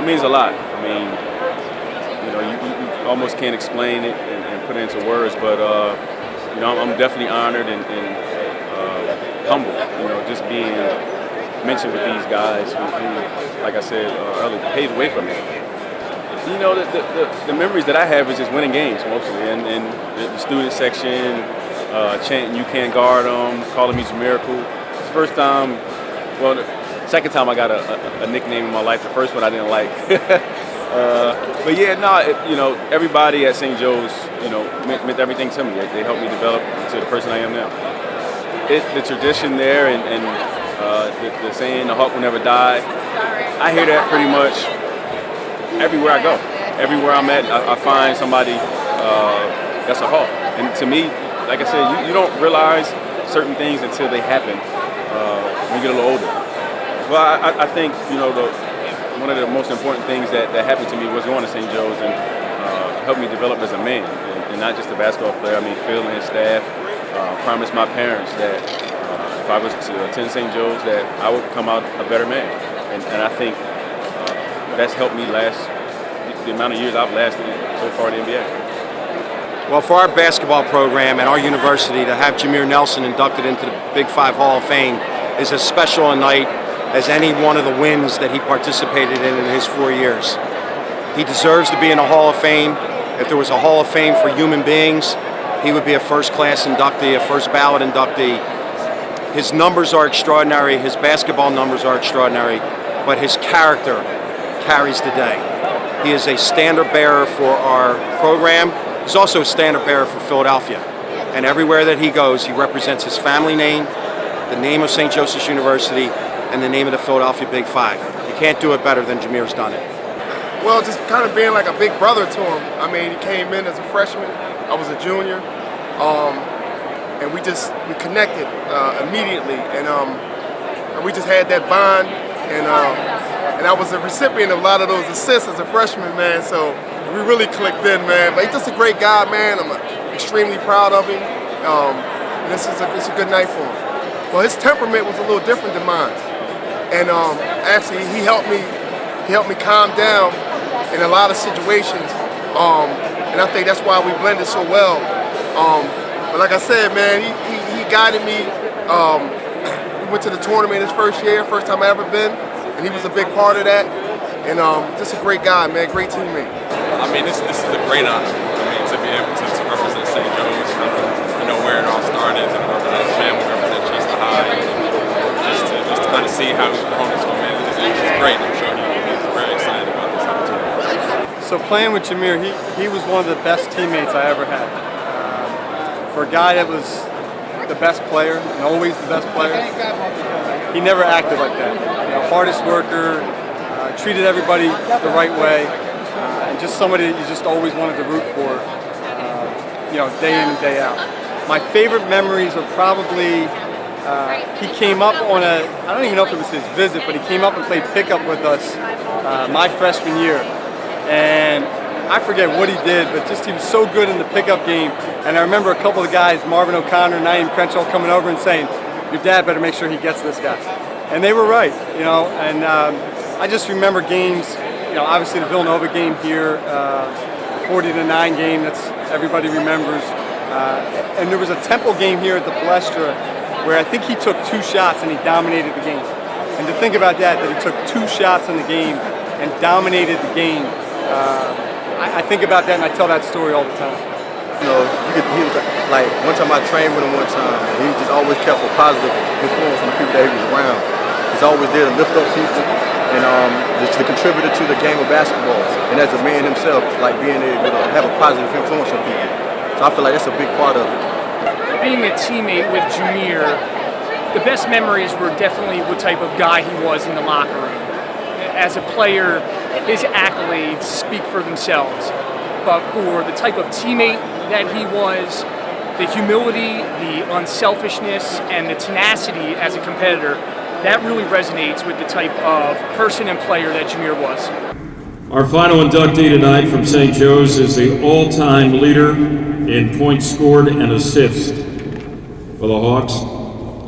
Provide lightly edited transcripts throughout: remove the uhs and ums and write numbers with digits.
Means a lot. I mean, you almost can't explain it and put it into words, but I'm definitely honored and humbled. Just being mentioned with these guys who like I said earlier, paved the way for me. The memories that I have is just winning games mostly, and the student section chanting "You can't guard them," calling me Jameer. It's the first time. Well, the second time I got a nickname in my life. The first one I didn't like. But yeah, everybody at St. Joe's, meant everything to me. They helped me develop into the person I am now. The tradition there and the saying, "The Hawk will never die." I hear that pretty much everywhere I go. Everywhere I'm at, I find somebody that's a Hawk. And to me, like I said, you don't realize certain things until they happen when you get a little older. Well, I think, one of the most important things that happened to me was going to St. Joe's and helped me develop as a man, and not just a basketball player. I mean, Phil and his staff promised my parents that if I was to attend St. Joe's, that I would come out a better man. And I think that's helped me last the amount of years I've lasted so far in the NBA. Well, for our basketball program and our university to have Jameer Nelson inducted into the Big 5 Hall of Fame is as special a night as any one of the wins that he participated in his 4 years. He deserves to be in a Hall of Fame. If there was a Hall of Fame for human beings, he would be a first-class inductee, a first-ballot inductee. His numbers are extraordinary, his basketball numbers are extraordinary, but his character carries the day. He is a standard-bearer for our program. He's also a standard-bearer for Philadelphia. And everywhere that he goes, he represents his family name, the name of St. Joseph's University, and the name of the Philadelphia Big 5. You can't do it better than Jameer's done it. Well, just kind of being like a big brother to him. I mean, he came in as a freshman. I was a junior. And we connected immediately. And we just had that bond. And I was a recipient of a lot of those assists as a freshman, man. So we really clicked in, man. But he's just a great guy, man. I'm extremely proud of him. And it's a good night for him. Well, his temperament was a little different than mine. And actually, he helped me calm down in a lot of situations. And I think that's why we blended so well. But like I said, man, he guided me. We went to the tournament his first year, first time I ever been, and he was a big part of that. And just a great guy, man, great teammate. I mean, this is a great honor. I mean, to be able to represent St. Joe's, where it all started, and represent family, represent Chester High, just to kind of see how his opponents come in. It's great. I'm sure he's very excited about this opportunity. So playing with Jameer, he was one of the best teammates I ever had. For a guy that was the best player, and always the best player, he never acted like that. Hardest worker, treated everybody the right way, and just somebody that you just always wanted to root for, day in and day out. My favorite memories are probably, he came up on I don't even know if it was his visit, but he came up and played pickup with us my freshman year. And I forget what he did, but just he was so good in the pickup game. And I remember a couple of guys, Marvin O'Connor and Naeem Crenshaw, coming over and saying, "Your dad better make sure he gets this guy." And they were right, and I just remember games, obviously the Villanova game here, 40-9 game that's everybody remembers. And there was a Temple game here at the Palestra where I think he took 2 shots and he dominated the game. And to think about that he took 2 shots in the game and dominated the game, I think about that and I tell that story all the time. He was like, one time I trained with him one time, and he just always kept a positive influence on the people that he was around. He's always there to lift up people and just a contributor to the game of basketball. And as a man himself, like being able to have a positive influence on people. So I feel like that's a big part of it. Being a teammate with Jameer, the best memories were definitely what type of guy he was in the locker room. As a player, his accolades speak for themselves. But for the type of teammate that he was, the humility, the unselfishness, and the tenacity as a competitor, that really resonates with the type of person and player that Jameer was. Our final inductee tonight from St. Joe's is the all-time leader in points scored and assists for the Hawks.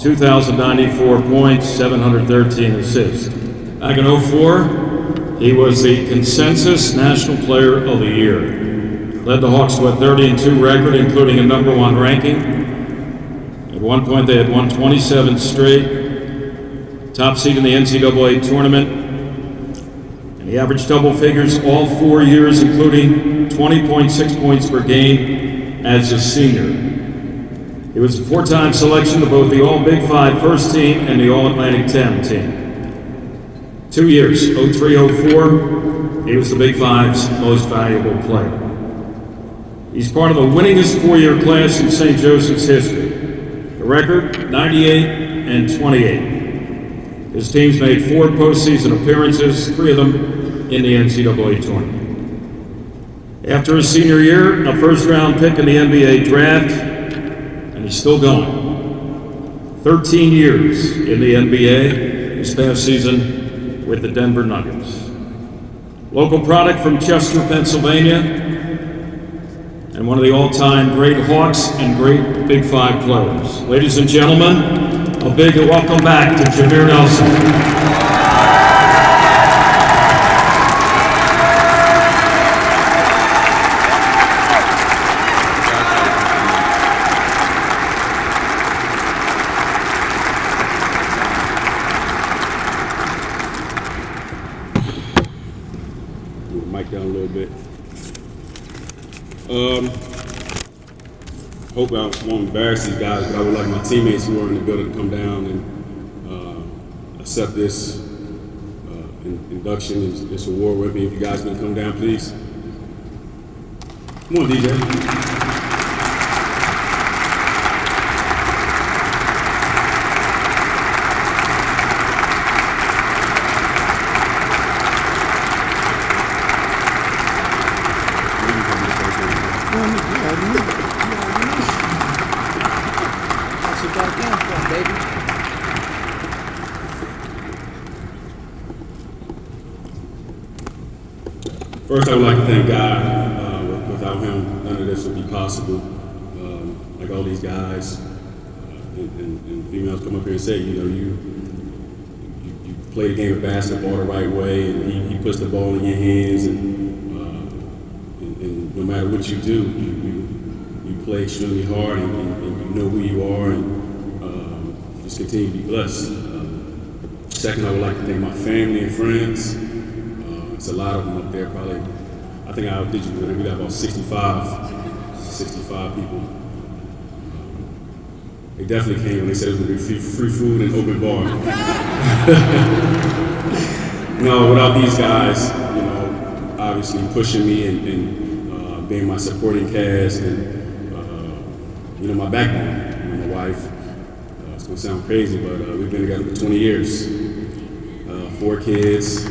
2,094 points, 713 assists. Back in 04, he was the consensus National Player of the Year. Led the Hawks to a 30-2 record, including a number 1 ranking. At one point, they had won 27 straight, top seed in the NCAA tournament, and he averaged double figures all 4 years, including 20.6 points per game as a senior. He was a 4-time selection to both the All-Big 5 first team and the All-Atlantic 10 team. 2 years, 03-04, he was the Big 5's most valuable player. He's part of the winningest 4-year class in St. Joseph's history. The record, 98-28. His teams made 4 postseason appearances, 3 of them in the NCAA tournament. After his senior year, a first-round pick in the NBA draft, and he's still going. 13 years in the NBA, this past season with the Denver Nuggets. Local product from Chester, Pennsylvania, and one of the all-time great Hawks and great Big 5 players. Ladies and gentlemen, a big welcome back to Jameer Nelson. Move the mic down a little bit. Hope I won't embarrass these guys, but I would like my teammates who are in the building to come down and accept this induction, this award with me. If you guys can come down, please. Come on, DJ. First, I would like to thank God. Without him, none of this would be possible. Like all these guys and females come up here and say, you play the game of basketball the right way, and he puts the ball in your hands, and no matter what you do, you play extremely hard, and you know who you are, and just continue to be blessed. Second, I would like to thank my family and friends. It's a lot of them up there, probably. I think I outdid you, but we got about 65 people. They definitely came when they said it was going to be free food and open bar. No, without these guys, obviously pushing me and being my supporting cast and, my backbone, my wife. It's going to sound crazy, but we've been together for 20 years. 4 kids.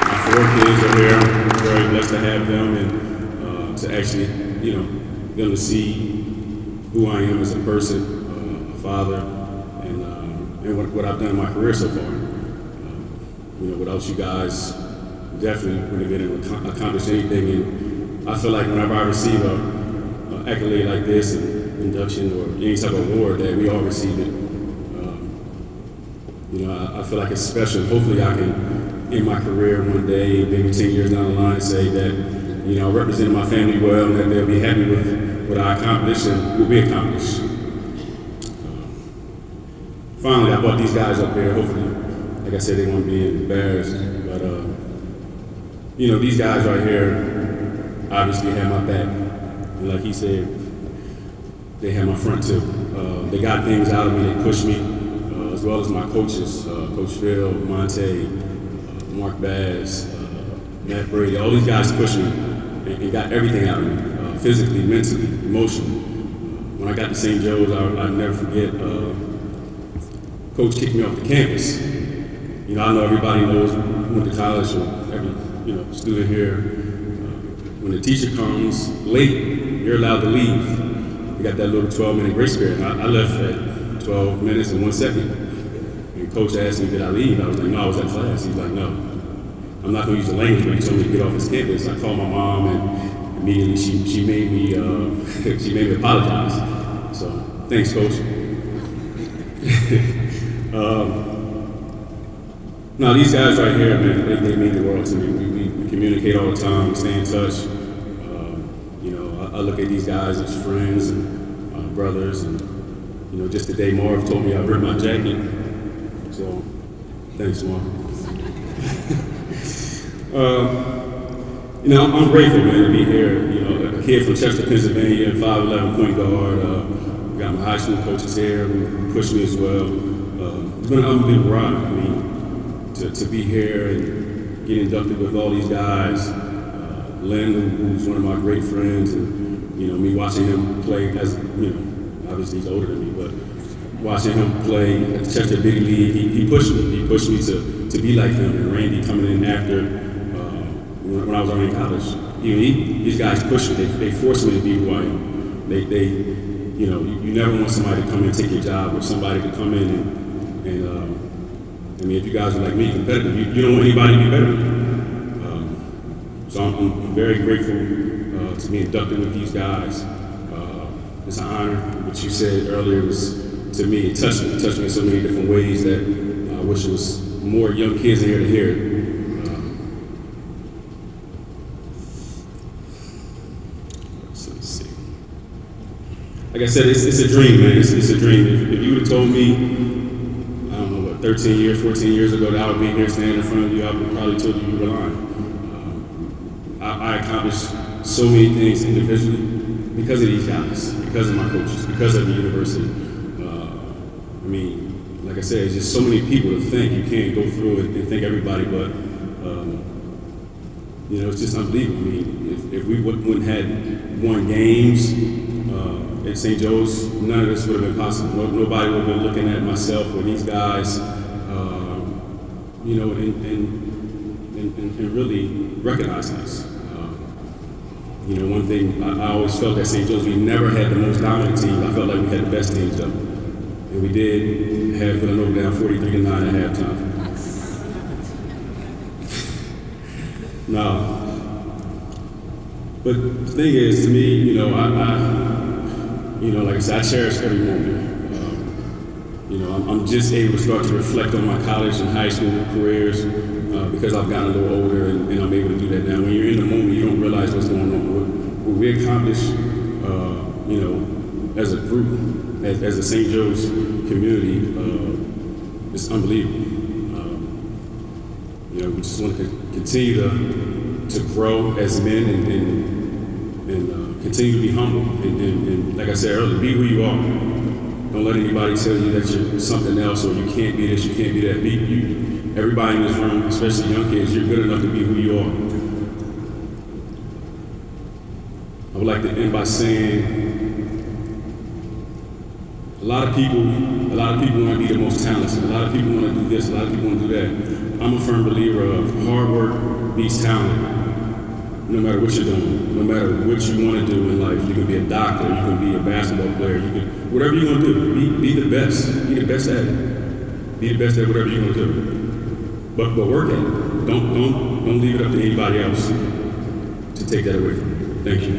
My 4 kids are here. I'm very blessed to have them and to actually, them to see who I am as a person, a father, and what I've done in my career so far. Without you guys, definitely wouldn't have been able to accomplish anything. And I feel like whenever I receive an accolade like this, an induction or any type of award that we all receive it, I feel like it's special. Hopefully I can, in my career one day, maybe 10 years down the line, say that, I represented my family well and that they'll be happy with what I accomplished and what we accomplished. Finally, I brought these guys up here. Hopefully, like I said, they won't be embarrassed. But, these guys right here obviously have my back. And like he said, they have my front too. They got things out of me, they pushed me, as well as my coaches, Coach Phil, Monte, Mark Bass, Matt Brady. All these guys pushed me and got everything out of me, physically, mentally, emotionally. When I got to St. Joe's, I'll never forget, Coach kicked me off the campus. I know everybody knows who went to college or every student here. When the teacher comes late, you're allowed to leave. We got that little 12-minute grace period. I left at 12 minutes and 1 second. And Coach asked me, did I leave? I was like, no, I was at class. He's like, no. I'm not going to use the language, but he told me to get off his campus. I called my mom, and immediately she made me apologize. So thanks, Coach. No, these guys right here, man, they mean the world to me. We communicate all the time, we stay in touch. I look at these guys as friends and brothers, and just today Marv told me I ripped my jacket. So, thanks, Marv. I'm grateful, man, to be here. A kid from Chester, Pennsylvania, 5'11" point guard. Got my high school coaches here who pushed me as well. It's been an unbelievable ride. I mean, to be here and get inducted with all these guys. Len, who's one of my great friends, and me watching him play as obviously he's older than me, but watching him play at the Chester Big League, he pushed me. He pushed me to be like him. And Randy coming in after when I was already in college, these guys pushed me. They forced me to be who I am. You never want somebody to come in and take your job, or somebody to come in and if you guys are like me, competitive, you don't want anybody to be better than you. So I'm very grateful to be inducted with these guys. It's an honor. What you said earlier was, to me, it touched me in so many different ways that I wish there was more young kids in here to hear it. Let's see. Like I said, it's a dream, man. It's a dream. If you would have told me, I don't know, 13 years, 14 years ago that I would be here standing in front of you, I would probably told you were lying. I accomplished so many things individually because of these guys, because of my coaches, because of the university. Like I said, it's just so many people to thank. You can't go through it and thank everybody, but it's just unbelievable. If we wouldn't have won games at St. Joe's, none of this would have been possible. Nobody would have been looking at myself or these guys, and really recognizing us. One thing I always felt at St. Joe's, we never had the most dominant team. I felt like we had the best teams, though. And we did have Villanova down 43-9 at halftime. No. But the thing is, to me, like I said, I cherish every moment. I'm just able to start to reflect on my college and high school careers because I've gotten a little older and I'm able to do that now. When you're in the moment, you don't realize what's going on. What we accomplished, as a group, as a St. Joe's community, it's unbelievable. We just want to continue to grow as men and continue to be humble. And like I said earlier, be who you are. Don't let anybody tell you that you're something else or you can't be this, you can't be that. Be you. Everybody in this room, especially young kids, you're good enough to be who you are. I would like to end by saying a lot of people want to be the most talented. A lot of people want to do this, a lot of people want to do that. I'm a firm believer of hard work beats talent. No matter what you're doing, no matter what you want to do in life, you can be a doctor, you can be a basketball player, you can whatever you want to do. Be the best. Be the best at it. Be the best at whatever you want to do. But work at it. Don't leave it up to anybody else to take that away from you. Thank you.